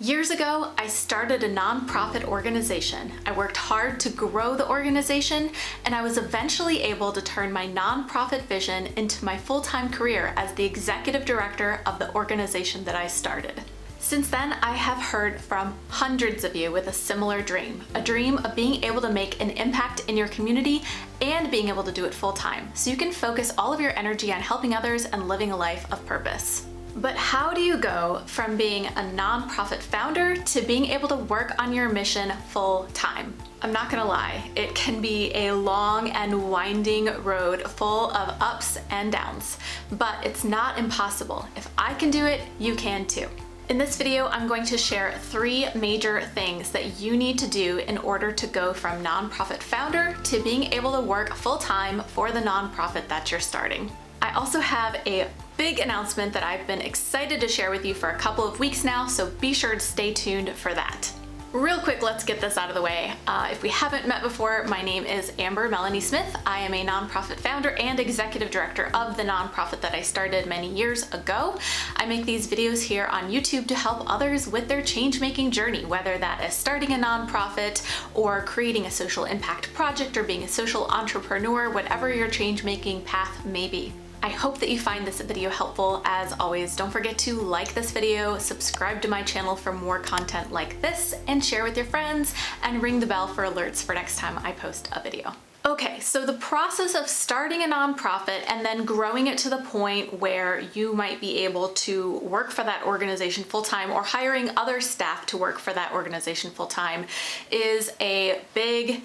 Years ago, I started a nonprofit organization. I worked hard to grow the organization, and I was eventually able to turn my nonprofit vision into my full-time career as the executive director of the organization that I started. Since then, I have heard from hundreds of you with a similar dream, a dream of being able to make an impact in your community and being able to do it full-time, so you can focus all of your energy on helping others and living a life of purpose. But how do you go from being a nonprofit founder to being able to work on your mission full time? I'm not gonna lie, it can be a long and winding road full of ups and downs, but it's not impossible. If I can do it, you can too. In this video, I'm going to share 3 major things that you need to do in order to go from nonprofit founder to being able to work full time for the nonprofit that you're starting. I also have a big announcement that I've been excited to share with you for a couple of weeks now, so be sure to stay tuned for that. Real quick, let's get this out of the way. If we haven't met before, my name is Amber Melanie Smith. I am a nonprofit founder and executive director of the nonprofit that I started many years ago. I make these videos here on YouTube to help others with their change-making journey, whether that is starting a nonprofit or creating a social impact project or being a social entrepreneur, whatever your change-making path may be. I hope that you find this video helpful. As always, don't forget to like this video, subscribe to my channel for more content like this, and share with your friends, and ring the bell for alerts for next time I post a video. Okay, so the process of starting a nonprofit and then growing it to the point where you might be able to work for that organization full-time or hiring other staff to work for that organization full-time is a big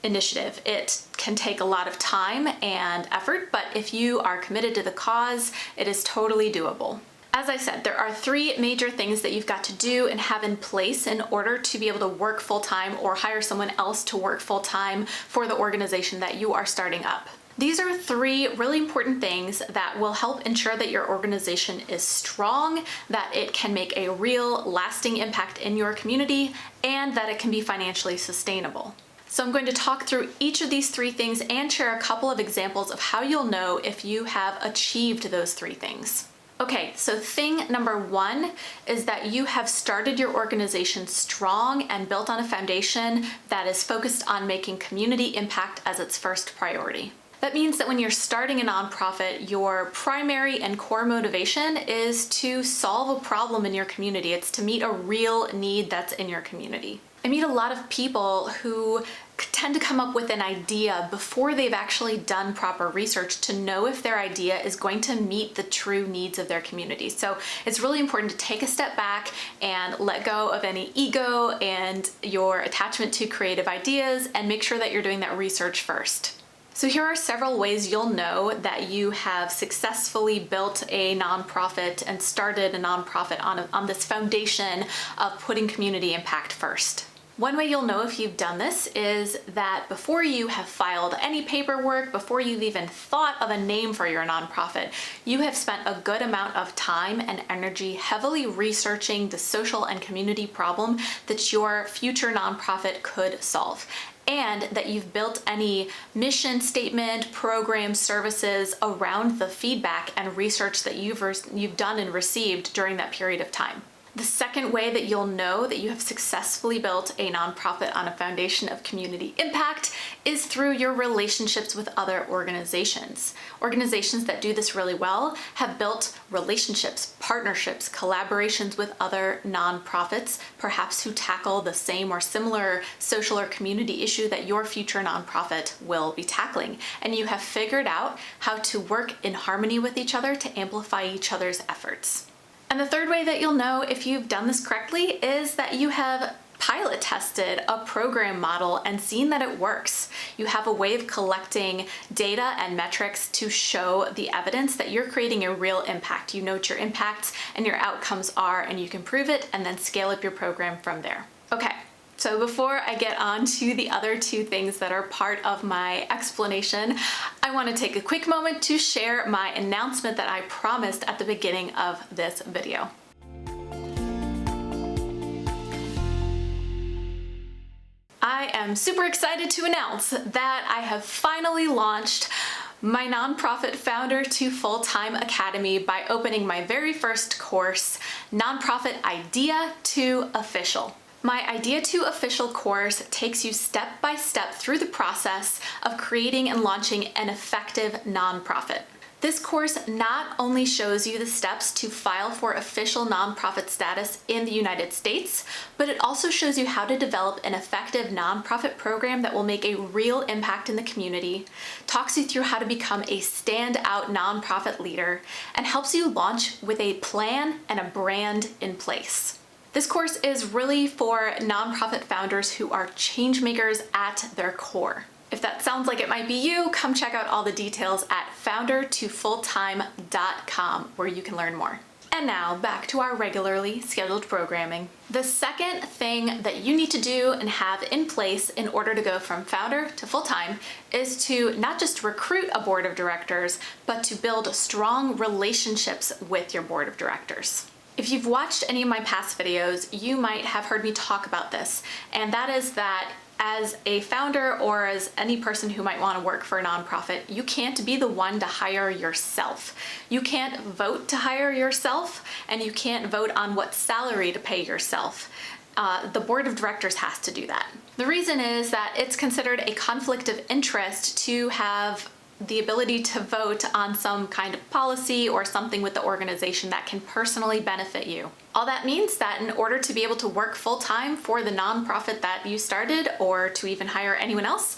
initiative. It can take a lot of time and effort, but if you are committed to the cause, it is totally doable. As I said, there are 3 major things that you've got to do and have in place in order to be able to work full-time or hire someone else to work full-time for the organization that you are starting up. These are 3 really important things that will help ensure that your organization is strong, that it can make a real lasting impact in your community, and that it can be financially sustainable. So I'm going to talk through each of these 3 things and share a couple of examples of how you'll know if you have achieved those 3 things. Okay, so thing number 1 is that you have started your organization strong and built on a foundation that is focused on making community impact as its first priority. That means that when you're starting a nonprofit, your primary and core motivation is to solve a problem in your community. It's to meet a real need that's in your community. I meet a lot of people who tend to come up with an idea before they've actually done proper research to know if their idea is going to meet the true needs of their community. So it's really important to take a step back and let go of any ego and your attachment to creative ideas and make sure that you're doing that research first. So here are several ways you'll know that you have successfully built a nonprofit and started a nonprofit on this foundation of putting community impact first. One way you'll know if you've done this is that before you have filed any paperwork, before you've even thought of a name for your nonprofit, you have spent a good amount of time and energy heavily researching the social and community problem that your future nonprofit could solve, and that you've built any mission statement, program, services around the feedback and research that you've done and received during that period of time. The second way that you'll know that you have successfully built a nonprofit on a foundation of community impact is through your relationships with other organizations. Organizations that do this really well have built relationships, partnerships, collaborations with other nonprofits, perhaps who tackle the same or similar social or community issue that your future nonprofit will be tackling. And you have figured out how to work in harmony with each other to amplify each other's efforts. And the third way that you'll know if you've done this correctly is that you have pilot tested a program model and seen that it works. You have a way of collecting data and metrics to show the evidence that you're creating a real impact. You know what your impacts and your outcomes are, and you can prove it and then scale up your program from there. Okay. So before I get on to the other 2 things that are part of my explanation, I want to take a quick moment to share my announcement that I promised at the beginning of this video. I am super excited to announce that I have finally launched my nonprofit Founder to Full-Time Academy by opening my very first course, Nonprofit Idea to Official. My Idea to Official course takes you step by step through the process of creating and launching an effective nonprofit. This course not only shows you the steps to file for official nonprofit status in the United States, but it also shows you how to develop an effective nonprofit program that will make a real impact in the community, talks you through how to become a standout nonprofit leader, and helps you launch with a plan and a brand in place. This course is really for nonprofit founders who are change makers at their core. If that sounds like it might be you, come check out all the details at foundertofulltime.com where you can learn more. And now back to our regularly scheduled programming. The second thing that you need to do and have in place in order to go from founder to full-time is to not just recruit a board of directors, but to build strong relationships with your board of directors. If you've watched any of my past videos, you might have heard me talk about this, and that is that as a founder or as any person who might want to work for a nonprofit, you can't be the one to hire yourself. You can't vote to hire yourself, and you can't vote on what salary to pay yourself. The board of directors has to do that. The reason is that it's considered a conflict of interest to have the ability to vote on some kind of policy or something with the organization that can personally benefit you. All that means that in order to be able to work full-time for the nonprofit that you started, or to even hire anyone else,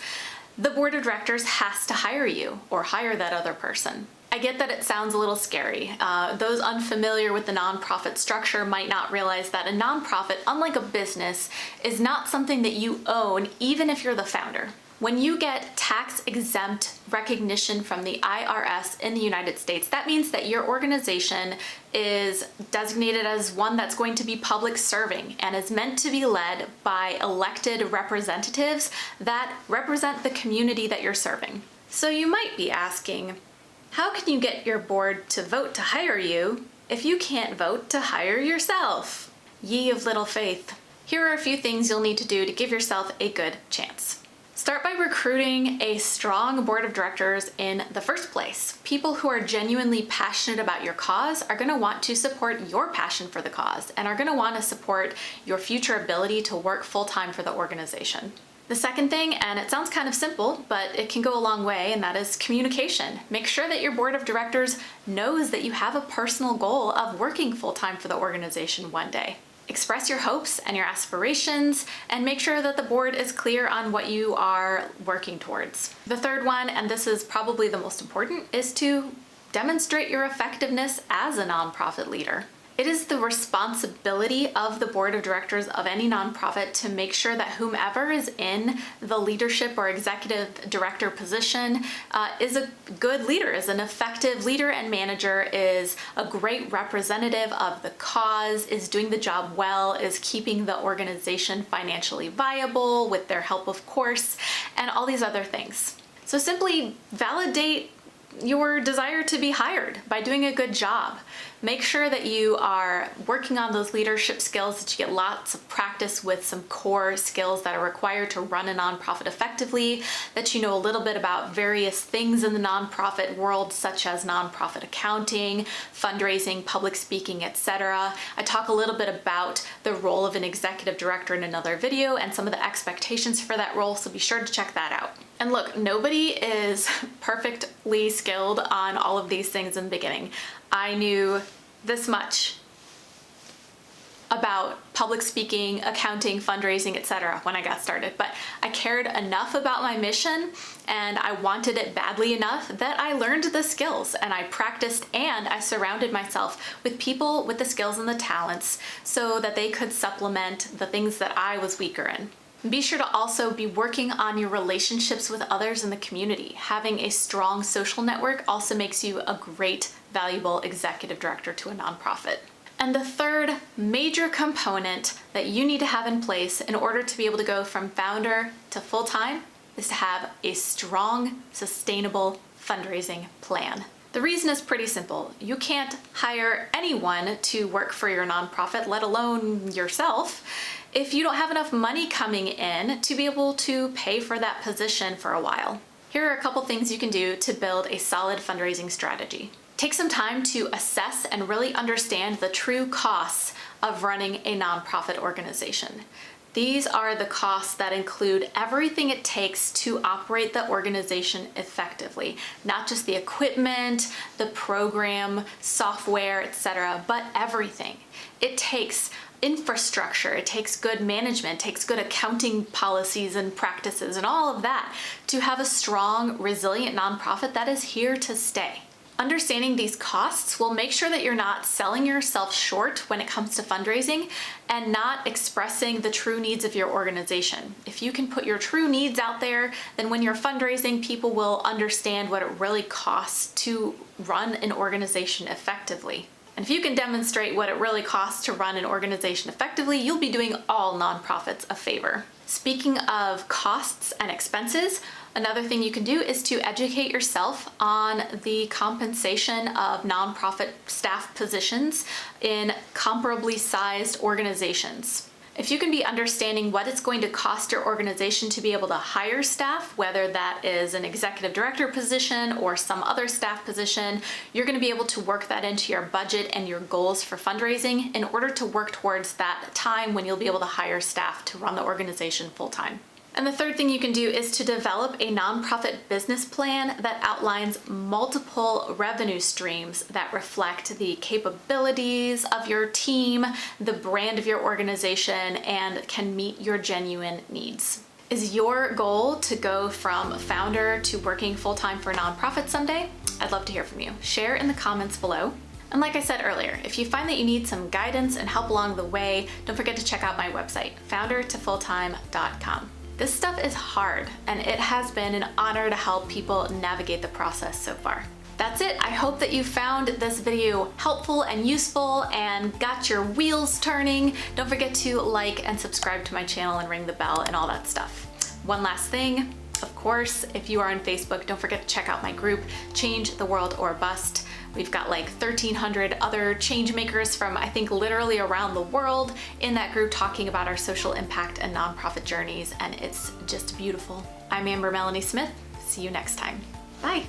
the board of directors has to hire you or hire that other person. I get that it sounds a little scary. Those unfamiliar with the nonprofit structure might not realize that a nonprofit, unlike a business, is not something that you own even if you're the founder. When you get tax-exempt recognition from the IRS in the United States, that means that your organization is designated as one that's going to be public serving and is meant to be led by elected representatives that represent the community that you're serving. So you might be asking, how can you get your board to vote to hire you if you can't vote to hire yourself? Ye of little faith. Here are a few things you'll need to do to give yourself a good chance. Start by recruiting a strong board of directors in the first place. People who are genuinely passionate about your cause are going to want to support your passion for the cause and are going to want to support your future ability to work full-time for the organization. The second thing, and it sounds kind of simple, but it can go a long way, and that is communication. Make sure that your board of directors knows that you have a personal goal of working full-time for the organization one day. Express your hopes and your aspirations, and make sure that the board is clear on what you are working towards. The third one, and this is probably the most important, is to demonstrate your effectiveness as a nonprofit leader. It is the responsibility of the board of directors of any nonprofit to make sure that whomever is in the leadership or executive director position is a good leader, is an effective leader and manager, is a great representative of the cause, is doing the job well, is keeping the organization financially viable with their help, of course, and all these other things. So simply validate your desire to be hired by doing a good job. Make sure that you are working on those leadership skills, that you get lots of practice with some core skills that are required to run a nonprofit effectively, that you know a little bit about various things in the nonprofit world, such as nonprofit accounting, fundraising, public speaking, etc. I talk a little bit about the role of an executive director in another video and some of the expectations for that role, so be sure to check that out. And look, nobody is perfectly skilled on all of these things in the beginning. I knew this much about public speaking, accounting, fundraising, etc. when I got started, but I cared enough about my mission and I wanted it badly enough that I learned the skills and I practiced, and I surrounded myself with people with the skills and the talents so that they could supplement the things that I was weaker in. Be sure to also be working on your relationships with others in the community. Having a strong social network also makes you a great, valuable executive director to a nonprofit. And the third major component that you need to have in place in order to be able to go from founder to full-time is to have a strong, sustainable fundraising plan. The reason is pretty simple. You can't hire anyone to work for your nonprofit, let alone yourself, if you don't have enough money coming in to be able to pay for that position for a while. Here are a couple things you can do to build a solid fundraising strategy. Take some time to assess and really understand the true costs of running a nonprofit organization. These are the costs that include everything it takes to operate the organization effectively, not just the equipment, the program, software, etc., but everything. It takes infrastructure, it takes good management, it takes good accounting policies and practices and all of that to have a strong, resilient nonprofit that is here to stay. Understanding these costs will make sure that you're not selling yourself short when it comes to fundraising and not expressing the true needs of your organization. If you can put your true needs out there, then when you're fundraising, people will understand what it really costs to run an organization effectively. And if you can demonstrate what it really costs to run an organization effectively, you'll be doing all nonprofits a favor. Speaking of costs and expenses, another thing you can do is to educate yourself on the compensation of nonprofit staff positions in comparably sized organizations. If you can be understanding what it's going to cost your organization to be able to hire staff, whether that is an executive director position or some other staff position, you're going to be able to work that into your budget and your goals for fundraising in order to work towards that time when you'll be able to hire staff to run the organization full time. And the third thing you can do is to develop a nonprofit business plan that outlines multiple revenue streams that reflect the capabilities of your team, the brand of your organization, and can meet your genuine needs. Is your goal to go from founder to working full-time for a nonprofit someday? I'd love to hear from you. Share in the comments below. And like I said earlier, if you find that you need some guidance and help along the way, don't forget to check out my website, foundertofulltime.com. This stuff is hard, and it has been an honor to help people navigate the process so far. That's it. I hope that you found this video helpful and useful and got your wheels turning. Don't forget to like and subscribe to my channel and ring the bell and all that stuff. One last thing, of course, if you are on Facebook, don't forget to check out my group, Change the World or Bust. We've got like 1,300 other change makers from, I think, literally around the world in that group talking about our social impact and nonprofit journeys, and it's just beautiful. I'm Amber Melanie Smith. See you next time. Bye.